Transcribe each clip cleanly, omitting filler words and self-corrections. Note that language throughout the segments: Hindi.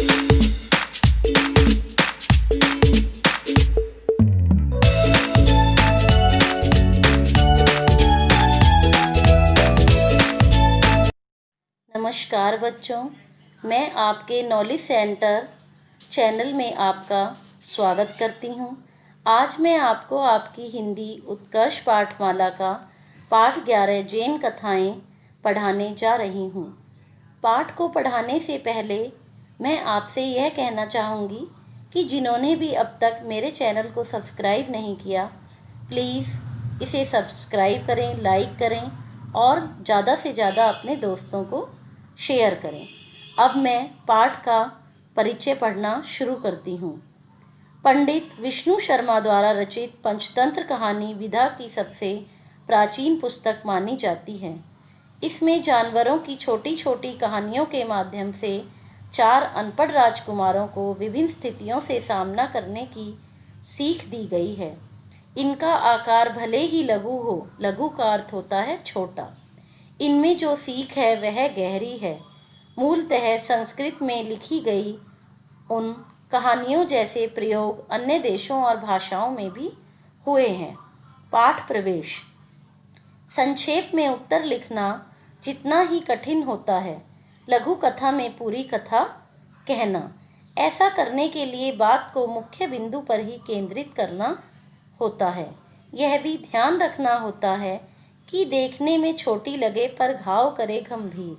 नमस्कार बच्चों, मैं आपके नॉलेज सेंटर चैनल में आपका स्वागत करती हूँ। आज मैं आपको आपकी हिंदी उत्कर्ष पाठमाला का पाठ 11 जैन कथाएँ पढ़ाने जा रही हूँ। पाठ को पढ़ाने से पहले मैं आपसे यह कहना चाहूँगी कि जिन्होंने भी अब तक मेरे चैनल को सब्सक्राइब नहीं किया, प्लीज़ इसे सब्सक्राइब करें, लाइक करें और ज़्यादा से ज़्यादा अपने दोस्तों को शेयर करें। अब मैं पाठ का परिचय पढ़ना शुरू करती हूँ। पंडित विष्णु शर्मा द्वारा रचित पंचतंत्र कहानी विधा की सबसे प्राचीन पुस्तक मानी जाती है। इसमें जानवरों की छोटी छोटी कहानियों के माध्यम से 4 अनपढ़ राजकुमारों को विभिन्न स्थितियों से सामना करने की सीख दी गई है। इनका आकार भले ही लघु हो, लघु का अर्थ होता है छोटा, इनमें जो सीख है वह गहरी है। मूलतः संस्कृत में लिखी गई उन कहानियों जैसे प्रयोग अन्य देशों और भाषाओं में भी हुए हैं। पाठ प्रवेश। संक्षेप में उत्तर लिखना जितना ही कठिन होता है, लघु कथा में पूरी कथा कहना। ऐसा करने के लिए बात को मुख्य बिंदु पर ही केंद्रित करना होता है। यह भी ध्यान रखना होता है कि देखने में छोटी लगे पर घाव करे गंभीर।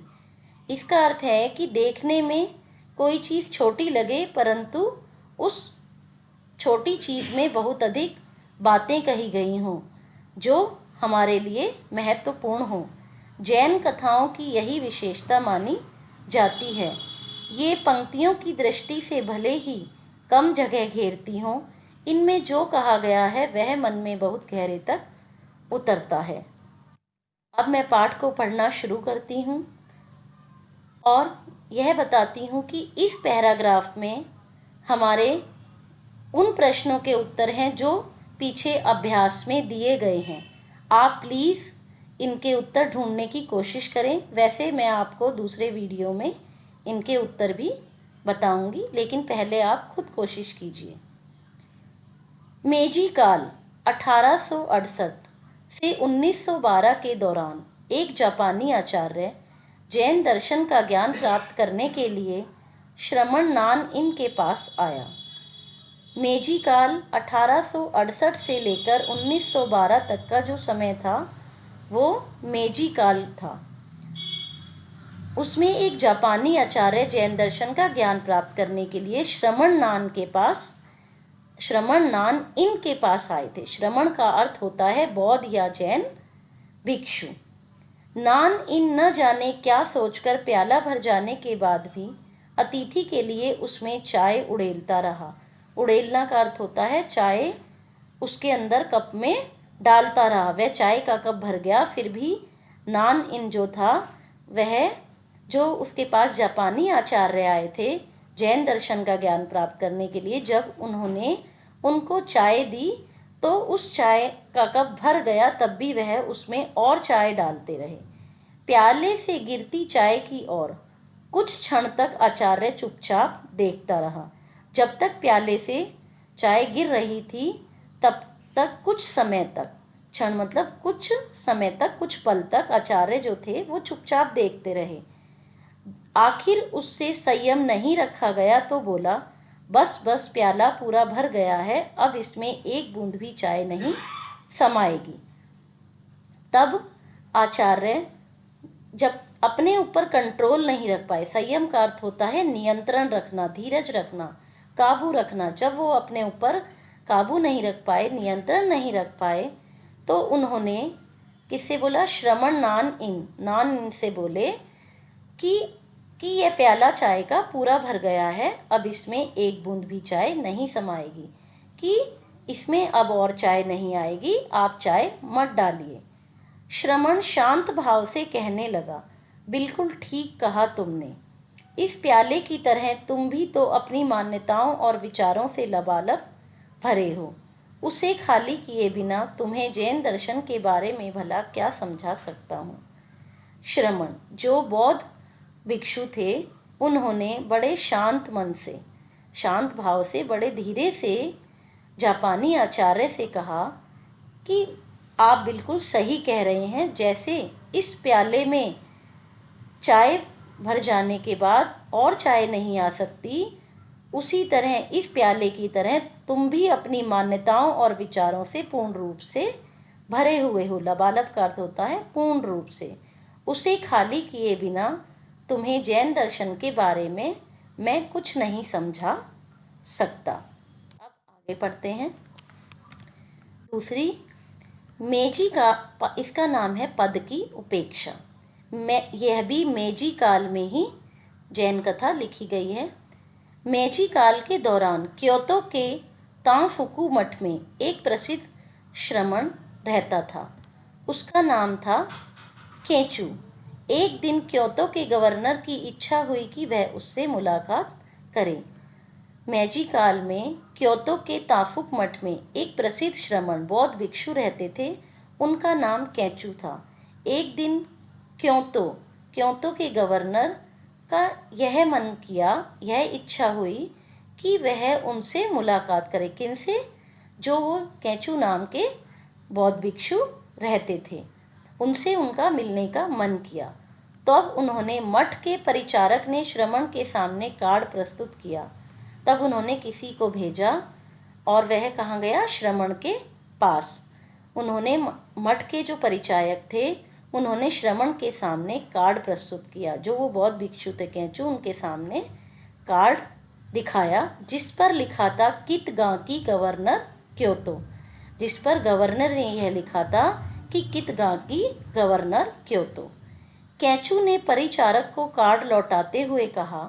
इसका अर्थ है कि देखने में कोई चीज़ छोटी लगे परंतु उस छोटी चीज़ में बहुत अधिक बातें कही गई हों जो हमारे लिए महत्वपूर्ण हो। जैन कथाओं की यही विशेषता मानी जाती है। ये पंक्तियों की दृष्टि से भले ही कम जगह घेरती हों, इनमें जो कहा गया है वह मन में बहुत गहरे तक उतरता है। अब मैं पाठ को पढ़ना शुरू करती हूँ और यह बताती हूँ कि इस पैराग्राफ में हमारे उन प्रश्नों के उत्तर हैं जो पीछे अभ्यास में दिए गए हैं। आप प्लीज़ इनके उत्तर ढूंढने की कोशिश करें। वैसे मैं आपको दूसरे वीडियो में इनके उत्तर भी बताऊंगी, लेकिन पहले आप खुद कोशिश कीजिए। मेजी काल 1868 से 1912 के दौरान एक जापानी आचार्य जैन दर्शन का ज्ञान प्राप्त करने के लिए श्रमण नान इन के पास आया। मेजी काल 1868 से लेकर 1912 तक का जो समय था वो मेजी काल था। उसमें एक जापानी आचार्य जैन दर्शन का ज्ञान प्राप्त करने के लिए श्रमण नान इन के पास आए थे। श्रमण का अर्थ होता है बौद्ध या जैन भिक्षु। नान इन न जाने क्या सोचकर प्याला भर जाने के बाद भी अतिथि के लिए उसमें चाय उड़ेलता रहा। उड़ेलना का अर्थ होता है चाय उसके अंदर कप में डालता रहा। वह चाय का कप भर गया, फिर भी नान इन जो था वह जो उसके पास जापानी आचार्य आए थे जैन दर्शन का ज्ञान प्राप्त करने के लिए, जब उन्होंने उनको चाय दी तो उस चाय का कप भर गया, तब भी वह उसमें और चाय डालते रहे। प्याले से गिरती चाय की ओर कुछ क्षण तक आचार्य चुपचाप देखता रहा। जब तक प्याले से चाय गिर रही थी तब तक कुछ समय तक, क्षण मतलब कुछ समय तक, कुछ पल तक आचार्य जो थे वो चुपचाप देखते रहे। आखिर उससे संयम नहीं रखा गया तो बोला, बस बस, प्याला पूरा भर गया है, अब इसमें एक बूंद भी चाय नहीं समाएगी। तब आचार्य जब अपने ऊपर कंट्रोल नहीं रख पाए, संयम का अर्थ होता है नियंत्रण रखना, धीरज रखना, काबू रखना। जब वो अपने ऊपर काबू नहीं रख पाए, नियंत्रण नहीं रख पाए, तो उन्होंने किससे बोला? श्रमण नान इन से बोले कि यह प्याला चाय का पूरा भर गया है, अब इसमें एक बूंद भी चाय नहीं समाएगी, कि इसमें अब और चाय नहीं आएगी, आप चाय मत डालिए। श्रमण शांत भाव से कहने लगा, बिल्कुल ठीक कहा तुमने। इस प्याले की तरह तुम भी तो अपनी मान्यताओं और विचारों से लबालब भरे हो। उसे खाली किए बिना तुम्हें जैन दर्शन के बारे में भला क्या समझा सकता हूँ। श्रमण जो बौद्ध भिक्षु थे, उन्होंने बड़े शांत मन से, शांत भाव से, बड़े धीरे से जापानी आचार्य से कहा कि आप बिल्कुल सही कह रहे हैं। जैसे इस प्याले में चाय भर जाने के बाद और चाय नहीं आ सकती, उसी तरह इस प्याले की तरह तुम भी अपनी मान्यताओं और विचारों से पूर्ण रूप से भरे हुए हो। लबालब का अर्थ होता है पूर्ण रूप से। उसे खाली किए बिना तुम्हें जैन दर्शन के बारे में मैं कुछ नहीं समझा सकता। अब आगे पढ़ते हैं। दूसरी मेजी का, इसका नाम है पद की उपेक्षा। यह भी मेजी काल में ही जैन कथा लिखी गई है। मेजी काल के दौरान क्योतो के तांफुकु मठ में एक प्रसिद्ध श्रमण रहता था। उसका नाम था केंचू। एक दिन क्योतो के गवर्नर की इच्छा हुई कि वह उससे मुलाकात करे। मेजी काल में क्योतो के ताफुक मठ में एक प्रसिद्ध श्रमण बौद्ध भिक्षु रहते थे। उनका नाम केंचू था। एक दिन क्योतो के गवर्नर का यह मन किया, यह इच्छा हुई कि वह उनसे मुलाकात करे। किनसे? जो वो केंचू नाम के बौद्ध भिक्षु रहते थे, उनसे उनका मिलने का मन किया। तब उन्होंने, मठ के परिचारक ने श्रमण के सामने कार्ड प्रस्तुत किया। तब उन्होंने किसी को भेजा और वह कहाँ गया? श्रमण के पास। उन्होंने, मठ के जो परिचायक थे, उन्होंने श्रमण के सामने कार्ड प्रस्तुत किया। जो वो बौद्ध भिक्षु थे केंचू, उनके सामने कार्ड दिखाया जिस पर लिखा था कितगांकी गवर्नर क्योतो। जिस पर गवर्नर ने यह लिखा था कि कितगांकी गवर्नर क्योतो। केंचू ने परिचारक को कार्ड लौटाते हुए कहा,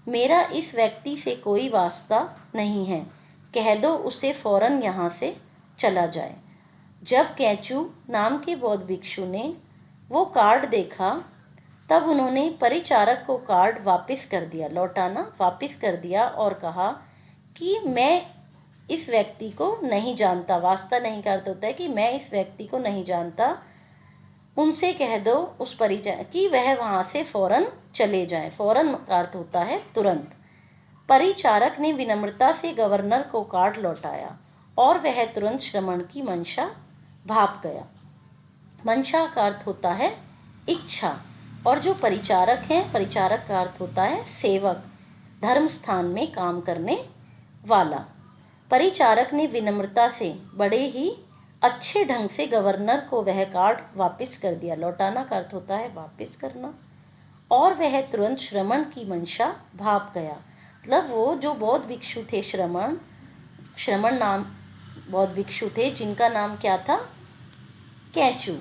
मेरा इस व्यक्ति से कोई वास्ता नहीं है, कह दो उसे फौरन यहाँ से चला जाए। जब केंचू नाम के बौद्ध भिक्षु ने वो कार्ड देखा, तब उन्होंने परिचारक को कार्ड वापस कर दिया, लौटाना वापस कर दिया और कहा कि मैं इस व्यक्ति को नहीं जानता। वास्ता नहीं का अर्थ होता है कि मैं इस व्यक्ति को नहीं जानता, उनसे कह दो उस परिचय कि वह वहाँ से फौरन चले जाएं। फौरन का अर्थ होता है तुरंत। परिचारक ने विनम्रता से गवर्नर को कार्ड लौटाया और वह तुरंत श्रमण की मंशा भाप गया। मंशा का अर्थ होता है इच्छा, और जो परिचारक हैं, परिचारक का अर्थ होता है सेवक, धर्म स्थान में काम करने वाला। परिचारक ने विनम्रता से, बड़े ही अच्छे ढंग से गवर्नर को वह कार्ड वापस कर दिया। लौटाना का अर्थ होता है वापस करना। और वह तुरंत श्रमण की मंशा भाप गया। मतलब वो जो बौद्ध भिक्षु थे, श्रमण नाम बौद्ध भिक्षु थे, जिनका नाम क्या था? केंचू।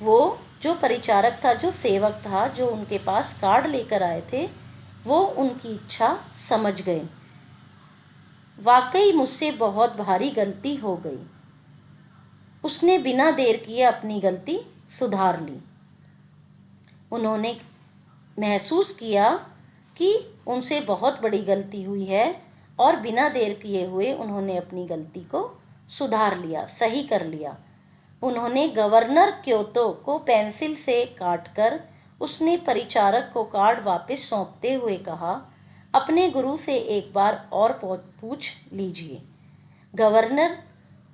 वो जो परिचारक था, जो सेवक था, जो उनके पास कार्ड लेकर आए थे, वो उनकी इच्छा समझ गए। वाकई मुझसे बहुत भारी गलती हो गई। उसने बिना देर किए अपनी गलती सुधार ली। उन्होंने महसूस किया कि उनसे बहुत बड़ी गलती हुई है और बिना देर किए हुए उन्होंने अपनी गलती को सुधार लिया, सही कर लिया। उन्होंने गवर्नर क्योतो को पेंसिल से काटकर उसने परिचारक को कार्ड वापस सौंपते हुए कहा, अपने गुरु से एक बार और पूछ लीजिए। गवर्नर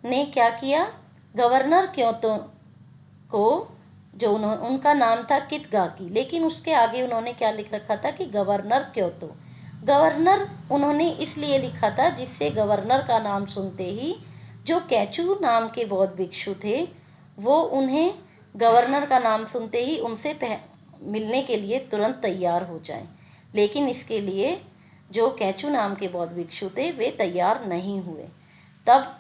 ने क्या किया? गवर्नर क्योतो को, जो उनका नाम था कितगांकी, लेकिन उसके आगे उन्होंने क्या लिख रखा था कि गवर्नर क्योतो। गवर्नर उन्होंने इसलिए लिखा था जिससे गवर्नर का नाम सुनते ही जो केंचू नाम के बौद्ध भिक्षु थे, वो उन्हें गवर्नर का नाम सुनते ही उनसे मिलने के लिए तुरंत तैयार हो जाएं। लेकिन इसके लिए जो केंचू नाम के बौद्ध भिक्षु थे, वे तैयार नहीं हुए। तब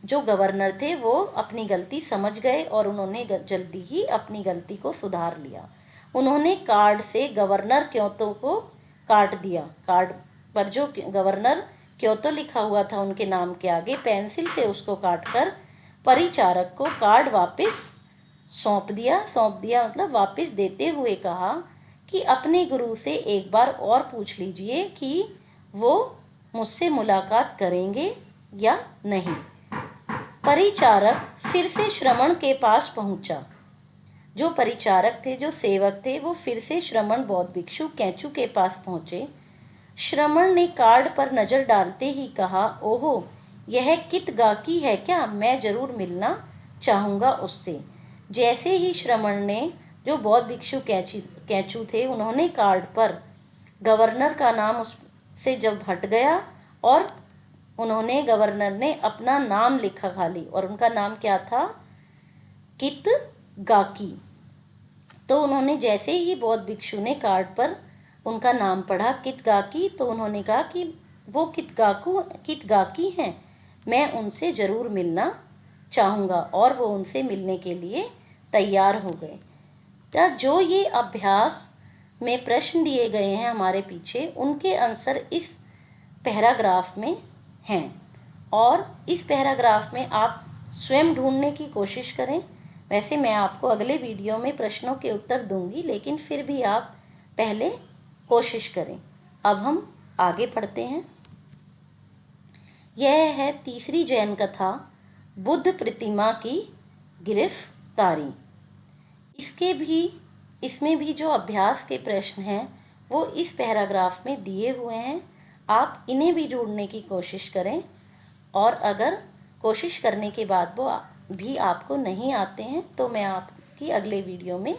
जो गवर्नर थे वो अपनी गलती समझ गए और उन्होंने जल्दी ही अपनी गलती को सुधार लिया। उन्होंने कार्ड से गवर्नर क्योतो को काट दिया। कार्ड पर जो गवर्नर क्योतो लिखा हुआ था उनके नाम के आगे, पेंसिल से उसको काटकर परिचारक को कार्ड वापस सौंप दिया मतलब वापस देते हुए कहा कि अपने गुरु से एक बार और पूछ लीजिए कि वो मुझसे मुलाकात करेंगे या नहीं। परिचारक फिर से श्रमण के पास पहुंचा। जो परिचारक थे, जो सेवक थे, वो फिर से श्रमण बौद्ध भिक्षु कैंचू के पास पहुंचे। श्रमण ने कार्ड पर नजर डालते ही कहा, ओहो, यह कित गाकी है क्या? मैं जरूर मिलना चाहूंगा उससे। जैसे ही श्रमण ने, जो बौद्ध भिक्षु कैंचू थे, उन्होंने कार्ड पर गवर्नर का नाम उससे जब हट गया और उन्होंने, गवर्नर ने अपना नाम लिखा खाली, और उनका नाम क्या था? कित गाकी। तो उन्होंने, जैसे ही बौद्ध भिक्षु ने कार्ड पर उनका नाम पढ़ा, कित गाकी, तो उन्होंने कहा कि वो कित गाकी हैं, मैं उनसे ज़रूर मिलना चाहूँगा। और वो उनसे मिलने के लिए तैयार हो गए। जो ये अभ्यास में प्रश्न दिए गए हैं हमारे पीछे, उनके आंसर इस पैराग्राफ में हैं, और इस पैराग्राफ में आप स्वयं ढूंढने की कोशिश करें। वैसे मैं आपको अगले वीडियो में प्रश्नों के उत्तर दूंगी, लेकिन फिर भी आप पहले कोशिश करें। अब हम आगे पढ़ते हैं। यह है तीसरी जैन कथा, बुद्ध प्रतिमा की गिरफ्तारी। इसमें भी जो अभ्यास के प्रश्न हैं वो इस पैराग्राफ में दिए हुए हैं। आप इन्हें भी ढूंढने की कोशिश करें, और अगर कोशिश करने के बाद वो भी आपको नहीं आते हैं तो मैं आपकी अगले वीडियो में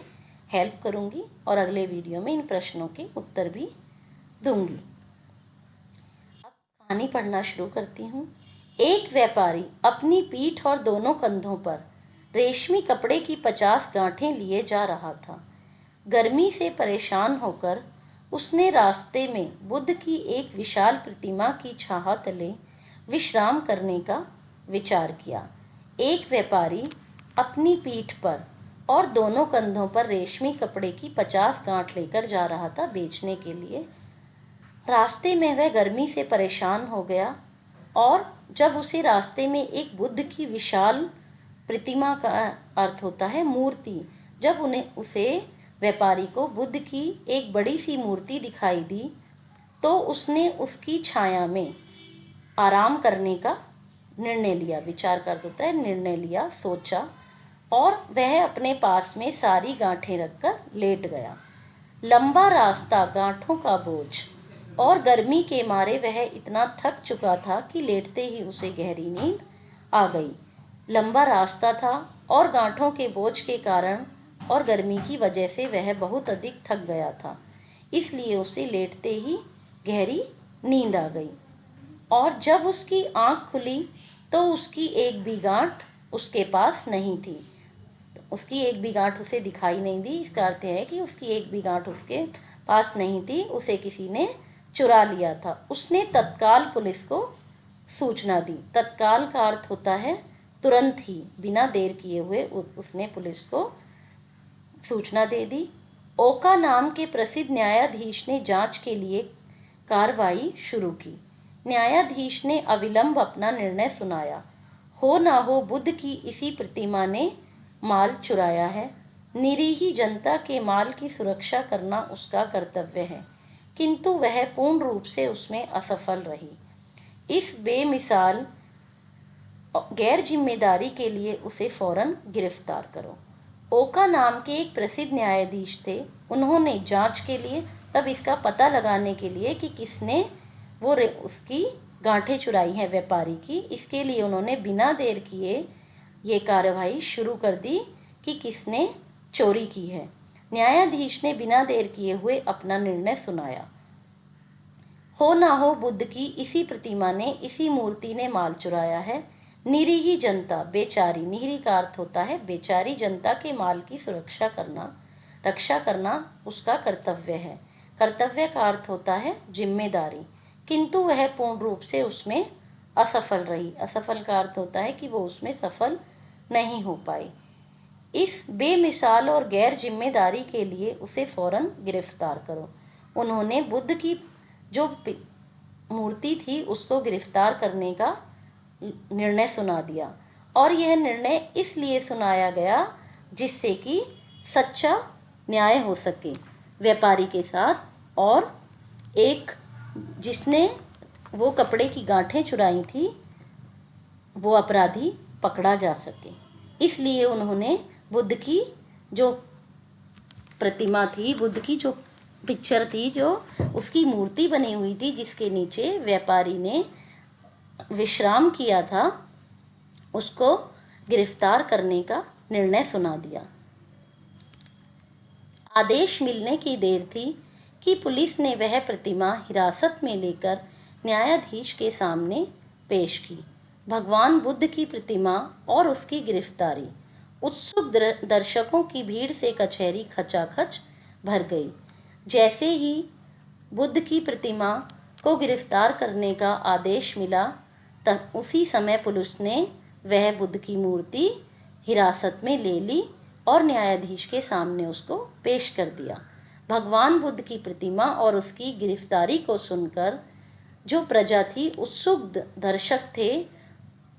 हेल्प करूंगी और अगले वीडियो में इन प्रश्नों के उत्तर भी दूंगी। अब कहानी पढ़ना शुरू करती हूँ। एक व्यापारी अपनी पीठ और दोनों कंधों पर रेशमी कपड़े की 50 गांठें लिए जा रहा था। गर्मी से परेशान होकर उसने रास्ते में बुद्ध की एक विशाल प्रतिमा की छाह तले विश्राम करने का विचार किया। एक व्यापारी अपनी पीठ पर और दोनों कंधों पर रेशमी कपड़े की 50 गांठ लेकर जा रहा था बेचने के लिए। रास्ते में वह गर्मी से परेशान हो गया, और जब उसे रास्ते में एक बुद्ध की विशाल प्रतिमा का अर्थ होता है मूर्ति, जब उसे व्यापारी को बुद्ध की एक बड़ी सी मूर्ति दिखाई दी, तो उसने उसकी छाया में आराम करने का निर्णय लिया। विचार कर होता है निर्णय लिया, सोचा, और वह अपने पास में सारी गांठें रखकर लेट गया। लंबा रास्ता, गांठों का बोझ, और गर्मी के मारे वह इतना थक चुका था कि लेटते ही उसे गहरी नींद आ गई। लंबा रास्ता था और गांठों के बोझ के कारण और गर्मी की वजह से वह बहुत अधिक थक गया था, इसलिए उसे लेटते ही गहरी नींद आ गई। और जब उसकी आंख खुली तो उसकी एक भी गांठ उसके पास नहीं थी। उसकी एक भी गांठ उसे दिखाई नहीं दी। इसका अर्थ है कि उसकी एक भी गांठ उसके पास नहीं थी, उसे किसी ने चुरा लिया था। उसने तत्काल पुलिस को सूचना दी। तत्काल का अर्थ होता है तुरंत ही, बिना देर किए हुए उसने पुलिस को सूचना दे दी। ओका नाम के प्रसिद्ध न्यायाधीश ने जांच के लिए कार्रवाई शुरू की। न्यायाधीश ने अविलंब अपना निर्णय सुनाया। हो ना हो बुद्ध की इसी प्रतिमा ने माल चुराया है। निरीह जनता के माल की सुरक्षा करना उसका कर्तव्य है, किंतु वह पूर्ण रूप से उसमें असफल रही। इस बेमिसाल गैर जिम्मेदारी के लिए उसे फौरन गिरफ्तार करो। ओका नाम के एक प्रसिद्ध न्यायाधीश थे। उन्होंने जांच के लिए, तब इसका पता लगाने के लिए कि किसने उसकी गांठें चुराई हैं व्यापारी की, इसके लिए उन्होंने बिना देर किए ये कार्रवाई शुरू कर दी कि किसने चोरी की है। न्यायाधीश ने बिना देर किए हुए अपना निर्णय सुनाया। हो ना हो बुद्ध की इसी प्रतिमा ने, इसी मूर्ति ने माल चुराया है। निरीह जनता, बेचारी, निरी का अर्थ होता है बेचारी जनता के माल की रक्षा करना उसका कर्तव्य है। कर्तव्य का अर्थ होता है जिम्मेदारी, किंतु वह पूर्ण रूप से उसमें असफल रही। असफल का अर्थ होता है कि वो उसमें सफल नहीं हो पाई। इस बेमिसाल और गैर जिम्मेदारी के लिए उसे फौरन गिरफ्तार करो। उन्होंने बुद्ध की जो मूर्ति थी उसको गिरफ्तार करने का निर्णय सुना दिया, और यह निर्णय इसलिए सुनाया गया जिससे कि सच्चा न्याय हो सके व्यापारी के साथ, और एक जिसने वो कपड़े की गांठें चुराई थी वो अपराधी पकड़ा जा सके। इसलिए उन्होंने बुद्ध की जो प्रतिमा थी, बुद्ध की जो पिक्चर थी, जो उसकी मूर्ति बनी हुई थी, जिसके नीचे व्यापारी ने विश्राम किया था, उसको गिरफ्तार करने का निर्णय सुना दिया। आदेश मिलने की देर थी कि पुलिस ने वह प्रतिमा हिरासत में लेकर न्यायाधीश के सामने पेश की। भगवान बुद्ध की प्रतिमा और उसकी गिरफ्तारी। उत्सुक दर्शकों की भीड़ से कचहरी खचाखच भर गई। जैसे ही बुद्ध की प्रतिमा को गिरफ्तार करने का आदेश मिला, तब उसी समय पुलिस ने वह बुद्ध की मूर्ति हिरासत में ले ली और न्यायाधीश के सामने उसको पेश कर दिया। भगवान बुद्ध की प्रतिमा और उसकी गिरफ्तारी को सुनकर जो प्रजा थी, उत्सुक दर्शक थे,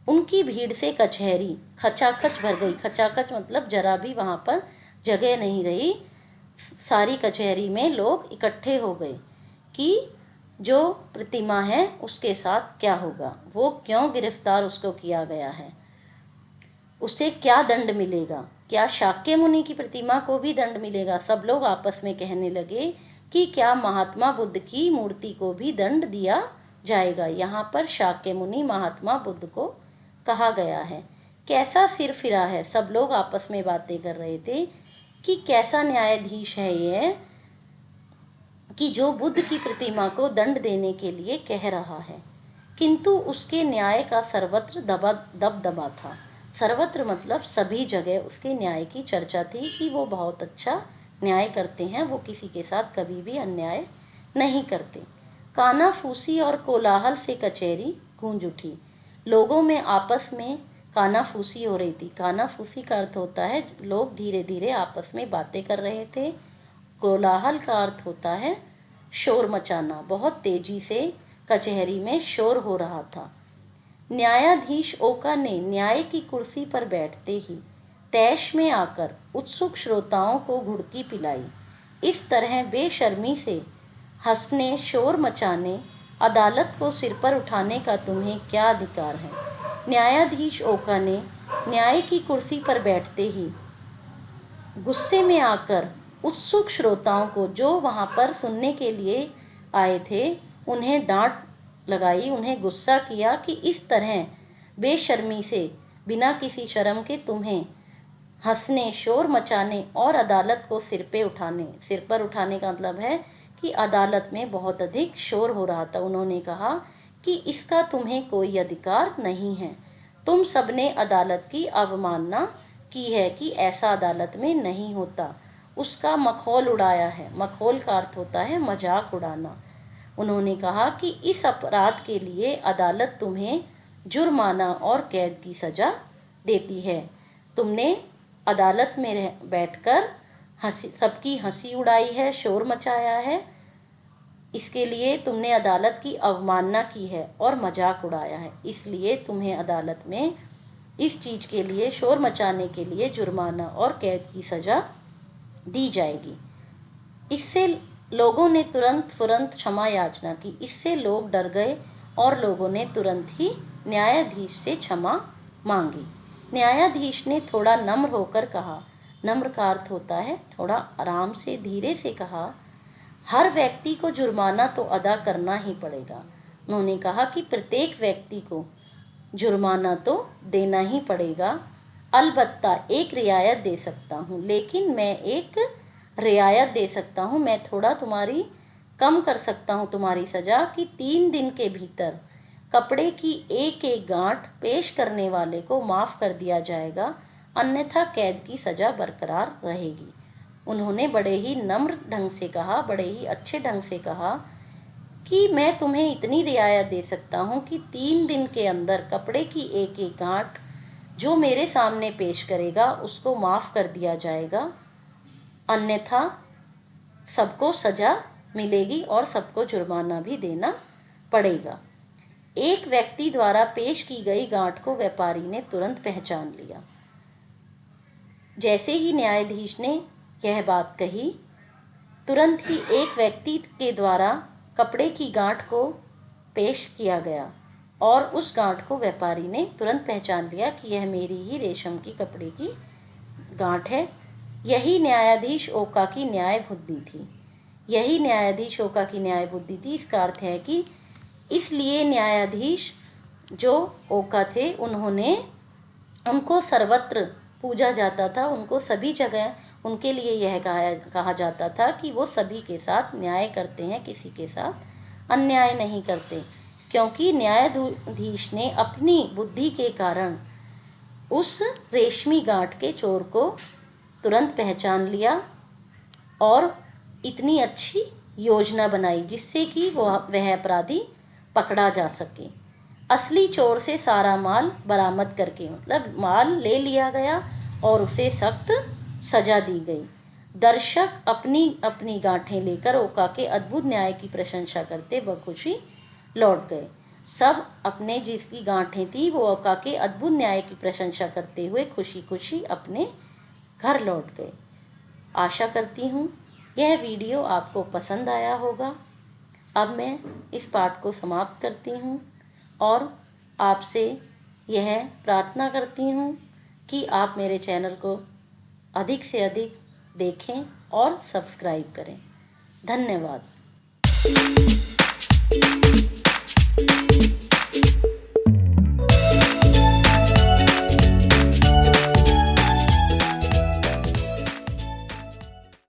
उनकी भीड़ से कचहरी खचाखच भर गई। खचाखच मतलब जरा भी वहाँ पर जगह नहीं रही। सारी कचहरी में लोग इकट्ठे हो गए कि जो प्रतिमा है उसके साथ क्या होगा, वो क्यों गिरफ्तार उसको किया गया है, उसे क्या दंड मिलेगा, क्या शाक्य मुनि की प्रतिमा को भी दंड मिलेगा। सब लोग आपस में कहने लगे कि क्या महात्मा बुद्ध की मूर्ति को भी दंड दिया जाएगा। यहाँ पर शाक्य मुनि महात्मा बुद्ध को कहा गया है। कैसा सिर फिरा है, सब लोग आपस में बातें कर रहे थे कि कैसा न्यायाधीश है ये कि जो बुद्ध की प्रतिमा को दंड देने के लिए कह रहा है। किंतु उसके न्याय का सर्वत्र दबदबा था। सर्वत्र मतलब सभी जगह उसके न्याय की चर्चा थी कि वो बहुत अच्छा न्याय करते हैं, वो किसी के साथ कभी भी अन्याय नहीं करते। कानाफूसी और कोलाहल से कचहरी गूंज उठी। लोगों में आपस में कानाफूसी हो रही थी। कानाफूसी का अर्थ होता है लोग धीरे धीरे आपस में बातें कर रहे थे। कोलाहल का अर्थ होता है शोर मचाना। बहुत तेजी से कचहरी में शोर हो रहा था। न्यायाधीश ओका ने न्याय की कुर्सी पर बैठते ही तैश में आकर उत्सुक श्रोताओं को घुड़की पिलाई। इस तरह बेशर्मी से हंसने, शोर मचाने, अदालत को सिर पर उठाने का तुम्हें क्या अधिकार है। न्यायाधीश ओका ने न्याय की कुर्सी पर बैठते ही गुस्से में आकर उत्सुक श्रोताओं को, जो वहाँ पर सुनने के लिए आए थे, उन्हें डांट लगाई, उन्हें गुस्सा किया कि इस तरह बेशर्मी से, बिना किसी शर्म के तुम्हें हंसने, शोर मचाने और अदालत को सिर पर उठाने का मतलब है कि अदालत में बहुत अधिक शोर हो रहा था। उन्होंने कहा कि इसका तुम्हें कोई अधिकार नहीं है। तुम सबने अदालत की अवमानना की है कि ऐसा अदालत में नहीं होता। उसका मखौल उड़ाया है। मखौल का अर्थ होता है मजाक उड़ाना। उन्होंने कहा कि इस अपराध के लिए अदालत तुम्हें जुर्माना और कैद की सज़ा देती है। तुमने अदालत में बैठकर सबकी हंसी उड़ाई है, शोर मचाया है, इसके लिए तुमने अदालत की अवमानना की है और मजाक उड़ाया है। इसलिए तुम्हें अदालत में इस चीज़ के लिए, शोर मचाने के लिए जुर्माना और कैद की सज़ा दी जाएगी। इससे लोगों ने तुरंत क्षमा याचना की। इससे लोग डर गए और लोगों ने तुरंत ही न्यायाधीश से क्षमा मांगी। न्यायाधीश ने थोड़ा नम्र होकर कहा, नम्र का अर्थ होता है थोड़ा आराम से, धीरे से कहा, हर व्यक्ति को जुर्माना तो अदा करना ही पड़ेगा। उन्होंने कहा कि प्रत्येक व्यक्ति को जुर्माना तो देना ही पड़ेगा। अलबत्ता एक रियायत दे सकता हूँ, लेकिन मैं एक रियायत दे सकता हूँ, मैं थोड़ा तुम्हारी कम कर सकता हूँ तुम्हारी सज़ा कि 3 दिन के भीतर कपड़े की एक एक गांठ पेश करने वाले को माफ़ कर दिया जाएगा, अन्यथा कैद की सज़ा बरकरार रहेगी। उन्होंने बड़े ही नम्र ढंग से कहा, बड़े ही अच्छे ढंग से कहा कि मैं तुम्हें इतनी रियायत दे सकता हूँ कि 3 दिन के अंदर कपड़े की एक एक गांठ जो मेरे सामने पेश करेगा उसको माफ़ कर दिया जाएगा, अन्यथा सबको सज़ा मिलेगी और सबको जुर्माना भी देना पड़ेगा। एक व्यक्ति द्वारा पेश की गई गांठ को व्यापारी ने तुरंत पहचान लिया। जैसे ही न्यायाधीश ने यह बात कही, तुरंत ही एक व्यक्ति के द्वारा कपड़े की गांठ को पेश किया गया और उस गांठ को व्यापारी ने तुरंत पहचान लिया कि यह मेरी ही रेशम की कपड़े की गांठ है। यही न्यायाधीश ओका की न्याय बुद्धि थी। यही न्यायाधीश ओका की न्याय बुद्धि थी। इसका अर्थ है कि इसलिए न्यायाधीश जो ओका थे उनको सर्वत्र पूजा जाता था। उनको सभी जगह उनके लिए यह कहा जाता था कि वो सभी के साथ न्याय करते हैं, किसी के साथ अन्याय नहीं करते, क्योंकि न्यायाधीश ने अपनी बुद्धि के कारण उस रेशमी गांठ के चोर को तुरंत पहचान लिया और इतनी अच्छी योजना बनाई जिससे कि वह अपराधी पकड़ा जा सके। असली चोर से सारा माल बरामद करके, मतलब माल ले लिया गया और उसे सख्त सजा दी गई। दर्शक अपनी अपनी गांठें लेकर ओका के अद्भुत न्याय की प्रशंसा करते बखुशी लौट गए। सब अपने जिसकी गांठें थी वो ओका के अद्भुत न्याय की प्रशंसा करते हुए खुशी खुशी अपने घर लौट गए। आशा करती हूँ यह वीडियो आपको पसंद आया होगा। अब मैं इस पाठ को समाप्त करती हूँ और आपसे यह प्रार्थना करती हूँ कि आप मेरे चैनल को अधिक से अधिक देखें और सब्सक्राइब करें। धन्यवाद।